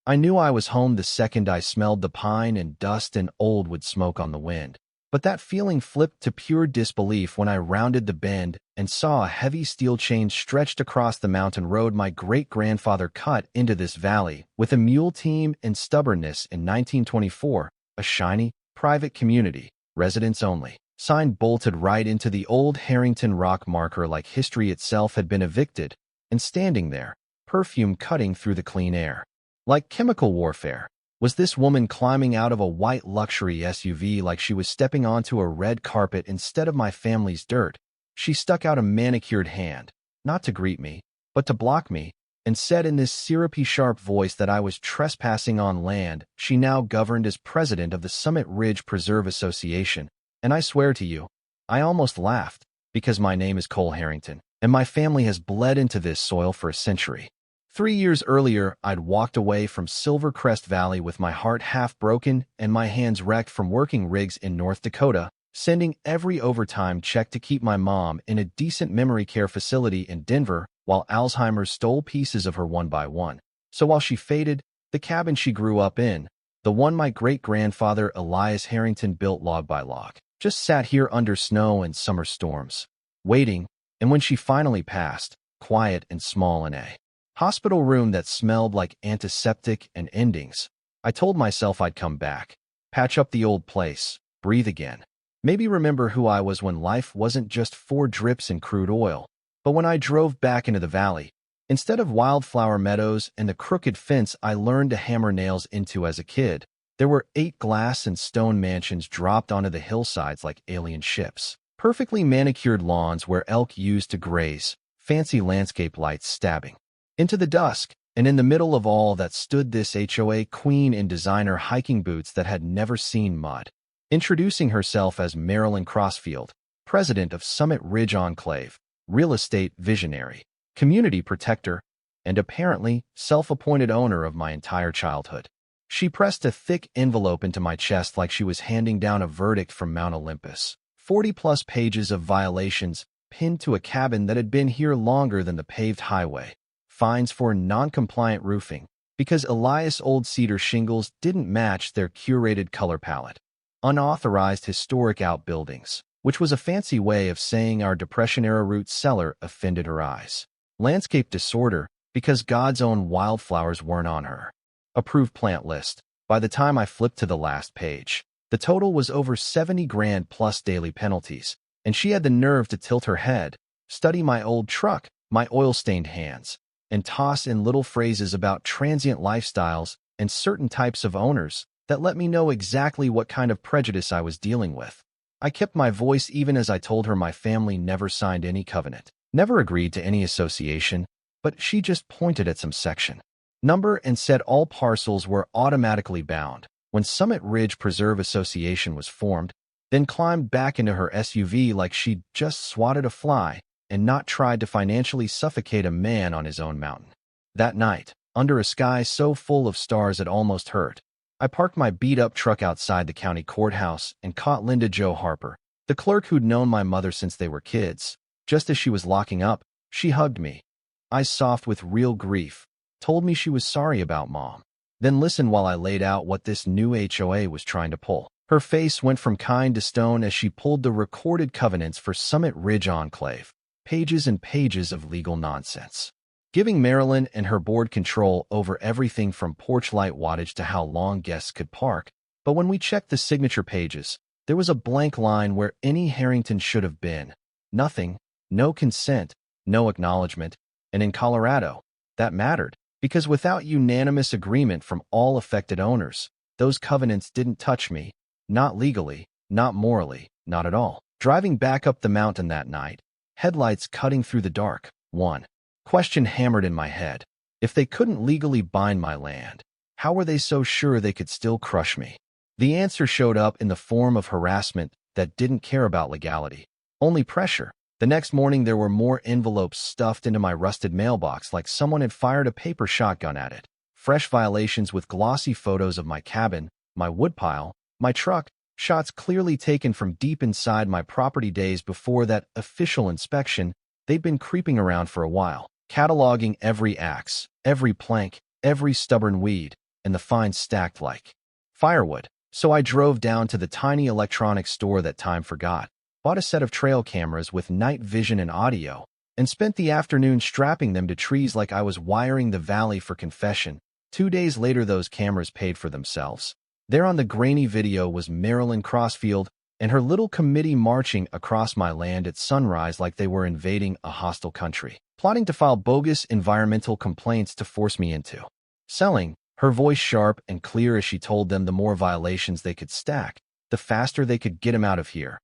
I knew I was home the second I smelled the pine and dust and old wood smoke on the wind. But that feeling flipped to pure disbelief when I rounded the bend and saw a heavy steel chain stretched across the mountain road my great-grandfather cut into this valley with a mule team and stubbornness in 1924, a shiny, private community, residents only. Sign bolted right into the old Harrington rock marker like history itself had been evicted, and standing there, perfume cutting through the clean air. Like chemical warfare, was this woman climbing out of a white luxury SUV like she was stepping onto a red carpet instead of my family's dirt. She stuck out a manicured hand, not to greet me, but to block me, and said in this syrupy sharp voice that I was trespassing on land she now governed as president of the Summit Ridge Preserve Association. And I swear to you, I almost laughed, because my name is Cole Harrington, and my family has bled into this soil for a century. 3 years earlier, I'd walked away from Silvercrest Valley with my heart half broken and my hands wrecked from working rigs in North Dakota, sending every overtime check to keep my mom in a decent memory care facility in Denver while Alzheimer's stole pieces of her one by one. So while she faded, the cabin she grew up in, the one my great-grandfather Elias Harrington built log by log, just sat here under snow and summer storms, waiting, and when she finally passed, quiet and small in a hospital room that smelled like antiseptic and endings, I told myself I'd come back, patch up the old place, breathe again, maybe remember who I was when life wasn't just 4 drips in crude oil. But when I drove back into the valley, instead of wildflower meadows and the crooked fence I learned to hammer nails into as a kid, there were 8 glass and stone mansions dropped onto the hillsides like alien ships. Perfectly manicured lawns where elk used to graze, fancy landscape lights stabbing into the dusk, and in the middle of all that stood this HOA queen in designer hiking boots that had never seen mud, introducing herself as Marilyn Crossfield, president of Summit Ridge Enclave, real estate visionary, community protector, and apparently self-appointed owner of my entire childhood. She pressed a thick envelope into my chest like she was handing down a verdict from Mount Olympus. 40-plus pages of violations pinned to a cabin that had been here longer than the paved highway. Fines for non-compliant roofing, because Elias old cedar shingles didn't match their curated color palette. Unauthorized historic outbuildings, which was a fancy way of saying our Depression-era root cellar offended her eyes. Landscape disorder, because God's own wildflowers weren't on her approved plant list. By the time I flipped to the last page, the total was over 70 grand plus daily penalties, and she had the nerve to tilt her head, study my old truck, my oil-stained hands, and toss in little phrases about transient lifestyles and certain types of owners that let me know exactly what kind of prejudice I was dealing with. I kept my voice even as I told her my family never signed any covenant, never agreed to any association, but she just pointed at some section number and said all parcels were automatically bound when Summit Ridge Preserve Association was formed, then climbed back into her SUV like she'd just swatted a fly and not tried to financially suffocate a man on his own mountain. That night, under a sky so full of stars it almost hurt, I parked my beat-up truck outside the county courthouse and caught Linda Jo Harper, the clerk who'd known my mother since they were kids. Just as she was locking up, she hugged me, eyes soft with real grief, told me she was sorry about Mom, then listened while I laid out what this new HOA was trying to pull. Her face went from kind to stone as she pulled the recorded covenants for Summit Ridge Enclave, pages and pages of legal nonsense, giving Marilyn and her board control over everything from porch light wattage to how long guests could park. But when we checked the signature pages, there was a blank line where any Harrington should have been. Nothing, no consent, no acknowledgement, and in Colorado, that mattered, because without unanimous agreement from all affected owners, those covenants didn't touch me, not legally, not morally, not at all. Driving back up the mountain that night, headlights cutting through the dark, one question hammered in my head. If they couldn't legally bind my land, how were they so sure they could still crush me? The answer showed up in the form of harassment that didn't care about legality, only pressure. The next morning there were more envelopes stuffed into my rusted mailbox like someone had fired a paper shotgun at it. Fresh violations with glossy photos of my cabin, my woodpile, my truck, shots clearly taken from deep inside my property days before that official inspection. They'd been creeping around for a while, cataloging every axe, every plank, every stubborn weed, and the fines stacked like firewood. So I drove down to the tiny electronics store that time forgot, bought a set of trail cameras with night vision and audio, and spent the afternoon strapping them to trees like I was wiring the valley for confession. 2 days later, those cameras paid for themselves. There on the grainy video was Marilyn Crossfield and her little committee marching across my land at sunrise like they were invading a hostile country, plotting to file bogus environmental complaints to force me into selling. Her voice sharp and clear as she told them the more violations they could stack, the faster they could get him out of here.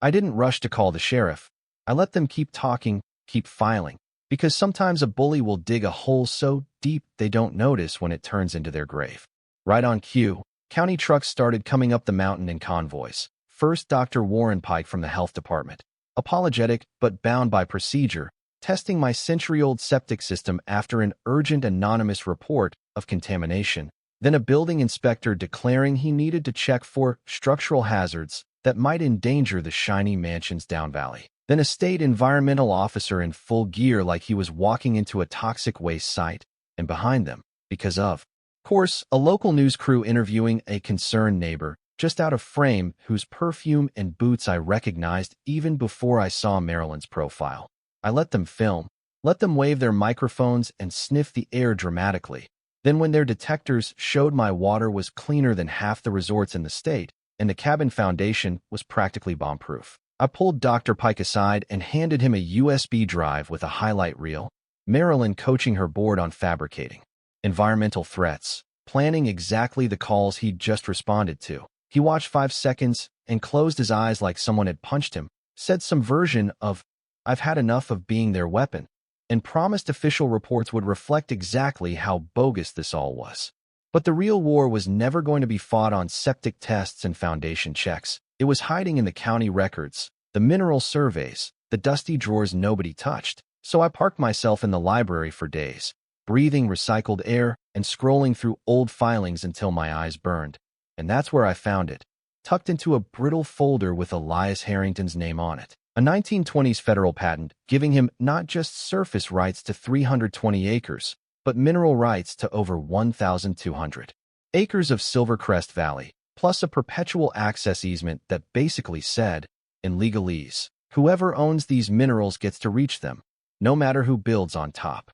I didn't rush to call the sheriff. I let them keep talking, keep filing, because sometimes a bully will dig a hole so deep they don't notice when it turns into their grave. Right on cue, county trucks started coming up the mountain in convoys. First, Dr. Warren Pike from the health department, apologetic but bound by procedure, testing my century-old septic system after an urgent anonymous report of contamination. Then a building inspector declaring he needed to check for structural hazards that might endanger the shiny mansions down valley. Then a state environmental officer in full gear like he was walking into a toxic waste site, and behind them, because of course, a local news crew interviewing a concerned neighbor, just out of frame, whose perfume and boots I recognized even before I saw Marilyn's profile. I let them film, let them wave their microphones and sniff the air dramatically. Then when their detectors showed my water was cleaner than half the resorts in the state, and the cabin foundation was practically bomb-proof, I pulled Dr. Pike aside and handed him a USB drive with a highlight reel. Marilyn coaching her board on fabricating environmental threats, planning exactly the calls he'd just responded to. He watched 5 seconds and closed his eyes like someone had punched him, said some version of, "I've had enough of being their weapon," and promised official reports would reflect exactly how bogus this all was. But the real war was never going to be fought on septic tests and foundation checks. It was hiding in the county records, the mineral surveys, the dusty drawers nobody touched. So I parked myself in the library for days, breathing recycled air and scrolling through old filings until my eyes burned. And that's where I found it, tucked into a brittle folder with Elias Harrington's name on it. A 1920s federal patent giving him not just surface rights to 320 acres, but mineral rights to over 1,200 acres of Silvercrest Valley, plus a perpetual access easement that basically said, in legalese, whoever owns these minerals gets to reach them, no matter who builds on top.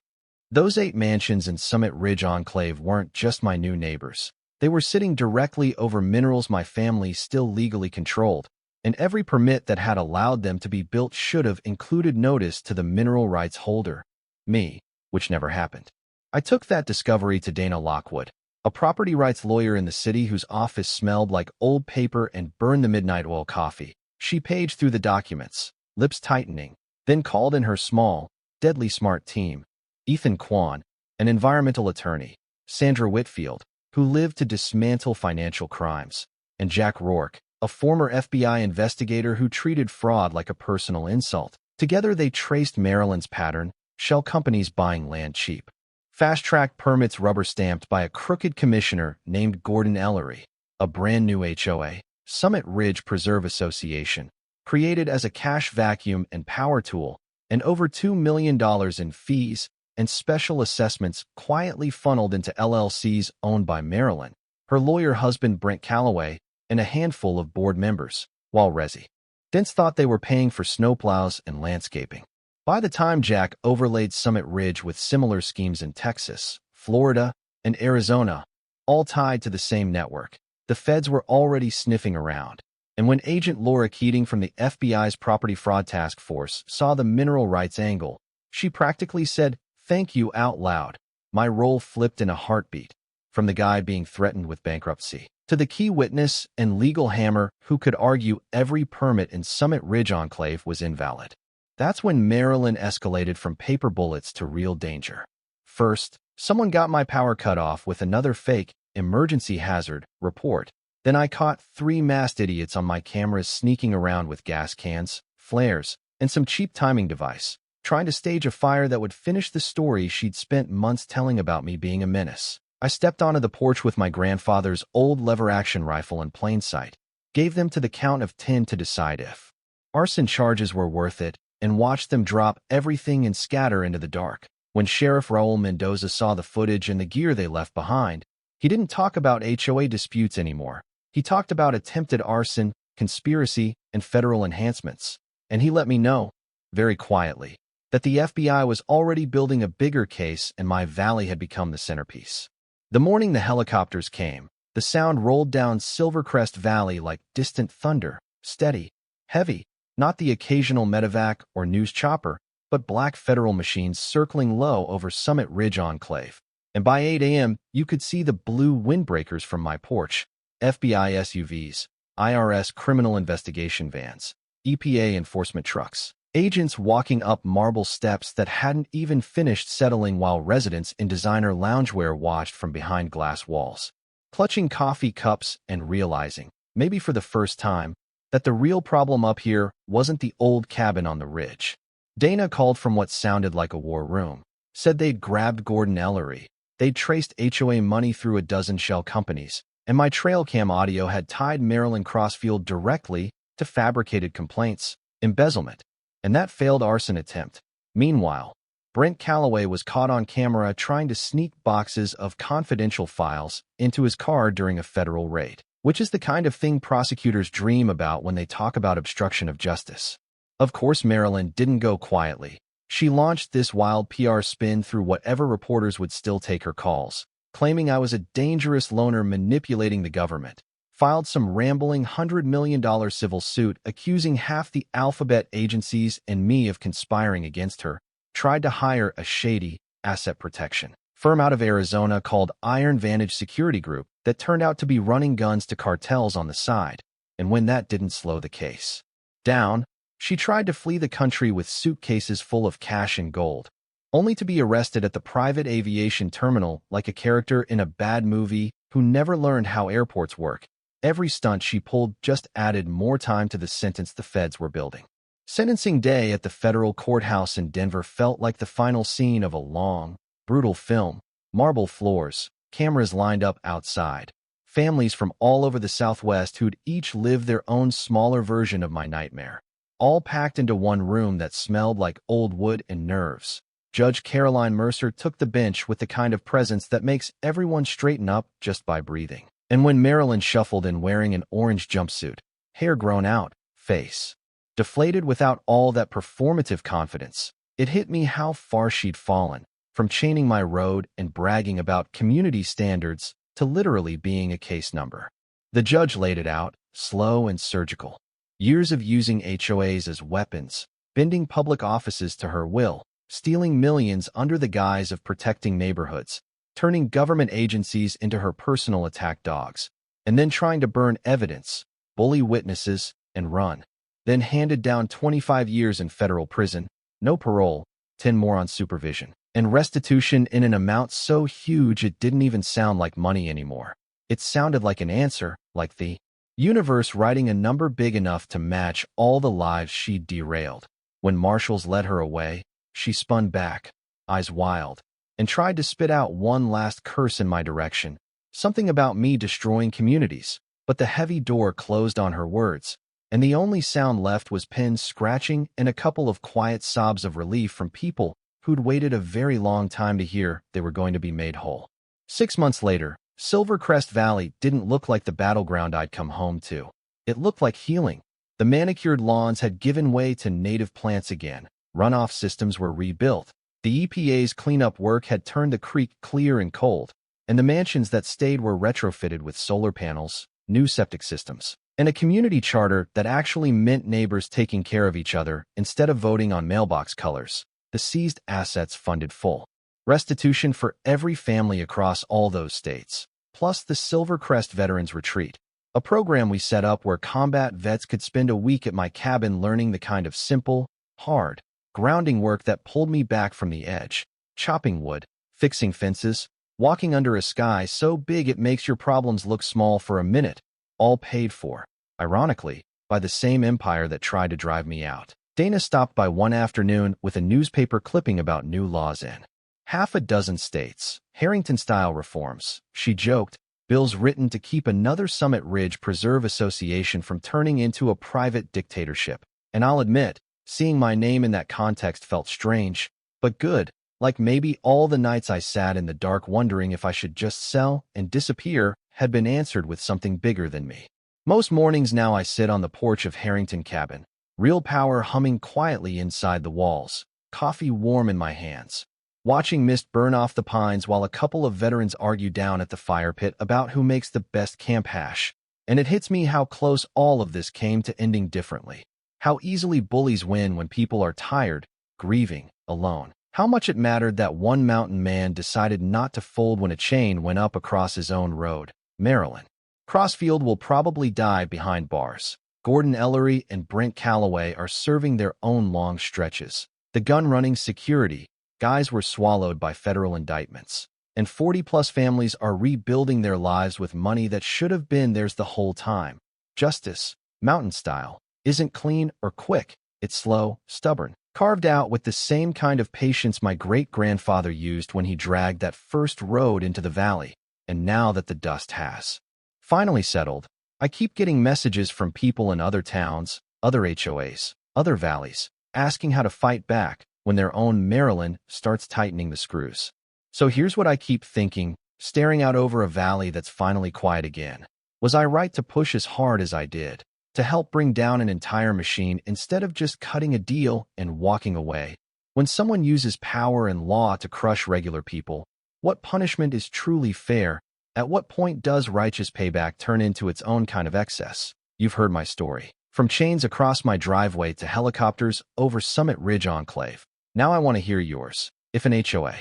Those 8 mansions in Summit Ridge Enclave weren't just my new neighbors. They were sitting directly over minerals my family still legally controlled, and every permit that had allowed them to be built should have included notice to the mineral rights holder, me, which never happened. I took that discovery to Dana Lockwood, a property rights lawyer in the city whose office smelled like old paper and burned the midnight oil coffee. She paged through the documents, lips tightening, then called in her small, deadly smart team, Ethan Kwan, an environmental attorney, Sandra Whitfield, who lived to dismantle financial crimes, and Jack Rourke, a former FBI investigator who treated fraud like a personal insult. Together they traced Maryland's pattern, shell companies buying land cheap, fast-track permits rubber-stamped by a crooked commissioner named Gordon Ellery, a brand-new HOA, Summit Ridge Preserve Association, created as a cash vacuum and power tool, and over $2 million in fees and special assessments quietly funneled into LLCs owned by Marilyn, her lawyer husband Brent Calloway, and a handful of board members, while residents thought they were paying for snowplows and landscaping. By the time Jack overlaid Summit Ridge with similar schemes in Texas, Florida, and Arizona, all tied to the same network, the feds were already sniffing around. And when Agent Laura Keating from the FBI's Property Fraud Task Force saw the mineral rights angle, she practically said, "Thank you," out loud. My role flipped in a heartbeat, from the guy being threatened with bankruptcy to the key witness and legal hammer who could argue every permit in Summit Ridge Enclave was invalid. That's when Maryland escalated from paper bullets to real danger. First, someone got my power cut off with another fake emergency hazard report. Then I caught 3 masked idiots on my cameras sneaking around with gas cans, flares, and some cheap timing device, trying to stage a fire that would finish the story she'd spent months telling about me being a menace. I stepped onto the porch with my grandfather's old lever-action rifle in plain sight, gave them to the count of 10 to decide if arson charges were worth it, and watched them drop everything and scatter into the dark. When Sheriff Raul Mendoza saw the footage and the gear they left behind, He didn't talk about HOA disputes anymore. He talked about attempted arson, conspiracy, and federal enhancements. And he let me know, very quietly, that the FBI was already building a bigger case and my valley had become the centerpiece. The morning the helicopters came, the sound rolled down Silvercrest Valley like distant thunder, steady, heavy, not the occasional medevac or news chopper, but black federal machines circling low over Summit Ridge Enclave. And by 8 a.m., you could see the blue windbreakers from my porch, FBI SUVs, IRS criminal investigation vans, EPA enforcement trucks, agents walking up marble steps that hadn't even finished settling while residents in designer loungewear watched from behind glass walls, clutching coffee cups and realizing, maybe for the first time, that the real problem up here wasn't the old cabin on the ridge. Dana called from what sounded like a war room, said they'd grabbed Gordon Ellery, they'd traced HOA money through a dozen shell companies, and my trail cam audio had tied Marilyn Crossfield directly to fabricated complaints, embezzlement, and that failed arson attempt. Meanwhile, Brent Calloway was caught on camera trying to sneak boxes of confidential files into his car during a federal raid, which is the kind of thing prosecutors dream about when they talk about obstruction of justice. Of course, Marilyn didn't go quietly. She launched this wild PR spin through whatever reporters would still take her calls, claiming I was a dangerous loner manipulating the government, filed some rambling $100 million civil suit accusing half the alphabet agencies and me of conspiring against her, tried to hire a shady asset protection firm out of Arizona called Iron Vantage Security Group that turned out to be running guns to cartels on the side, and when that didn't slow the case down, she tried to flee the country with suitcases full of cash and gold, only to be arrested at the private aviation terminal like a character in a bad movie who never learned how airports work. Every stunt she pulled just added more time to the sentence the feds were building. Sentencing day at the federal courthouse in Denver felt like the final scene of a long, brutal film. Marble floors, cameras lined up outside, families from all over the Southwest who'd each lived their own smaller version of my nightmare, all packed into one room that smelled like old wood and nerves. Judge Caroline Mercer took the bench with the kind of presence that makes everyone straighten up just by breathing. And when Marilyn shuffled in wearing an orange jumpsuit, hair grown out, face deflated without all that performative confidence, it hit me how far she'd fallen, from chaining my road and bragging about community standards to literally being a case number. The judge laid it out, slow and surgical. Years of using HOAs as weapons, bending public offices to her will, stealing millions under the guise of protecting neighborhoods, turning government agencies into her personal attack dogs, and then trying to burn evidence, bully witnesses, and run. Then handed down 25 years in federal prison, no parole, 10 more on supervision, and restitution in an amount so huge it didn't even sound like money anymore. It sounded like an answer, like the universe writing a number big enough to match all the lives she'd derailed. When marshals led her away, she spun back, eyes wild, and tried to spit out one last curse in my direction, something about me destroying communities, but the heavy door closed on her words, and the only sound left was pens scratching and a couple of quiet sobs of relief from people who'd waited a very long time to hear they were going to be made whole. 6 months later, Silvercrest Valley didn't look like the battleground I'd come home to. It looked like healing. The manicured lawns had given way to native plants again. Runoff systems were rebuilt. The EPA's cleanup work had turned the creek clear and cold, and the mansions that stayed were retrofitted with solar panels, new septic systems, and a community charter that actually meant neighbors taking care of each other instead of voting on mailbox colors. The seized assets funded full restitution for every family across all those states, plus the Silvercrest Veterans Retreat, a program we set up where combat vets could spend a week at my cabin learning the kind of simple, hard, grounding work that pulled me back from the edge, chopping wood, fixing fences, walking under a sky so big it makes your problems look small for a minute, all paid for, ironically, by the same empire that tried to drive me out. Dana stopped by one afternoon with a newspaper clipping about new laws in half a dozen states, Harrington-style reforms, she joked, bills written to keep another Summit Ridge Preserve Association from turning into a private dictatorship. And I'll admit, seeing my name in that context felt strange, but good. Like maybe all the nights I sat in the dark wondering if I should just sell and disappear had been answered with something bigger than me. Most mornings now I sit on the porch of Harrington Cabin, real power humming quietly inside the walls, coffee warm in my hands, watching mist burn off the pines while a couple of veterans argue down at the fire pit about who makes the best camp hash. And it hits me how close all of this came to ending differently. How easily bullies win when people are tired, grieving, alone. How much it mattered that one mountain man decided not to fold when a chain went up across his own road. Maryland. Crossfield will probably die behind bars. Gordon Ellery and Brent Calloway are serving their own long stretches. The gun-running security guys were swallowed by federal indictments. And 40-plus families are rebuilding their lives with money that should have been theirs the whole time. Justice, mountain style, isn't clean or quick. It's slow, stubborn, carved out with the same kind of patience my great-grandfather used when he dragged that first road into the valley. And now that the dust has finally settled, I keep getting messages from people in other towns, other HOAs, other valleys, asking how to fight back when their own Maryland starts tightening the screws. So here's what I keep thinking, staring out over a valley that's finally quiet again. Was I right to push as hard as I did? To help bring down an entire machine instead of just cutting a deal and walking away? When someone uses power and law to crush regular people, what punishment is truly fair? At what point does righteous payback turn into its own kind of excess? You've heard my story. From chains across my driveway to helicopters over Summit Ridge Enclave. Now I want to hear yours. If an HOA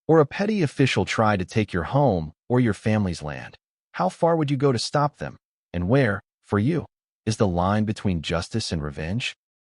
or a petty official tried to take your home or your family's land, how far would you go to stop them? And where, for you, is the line between justice and revenge?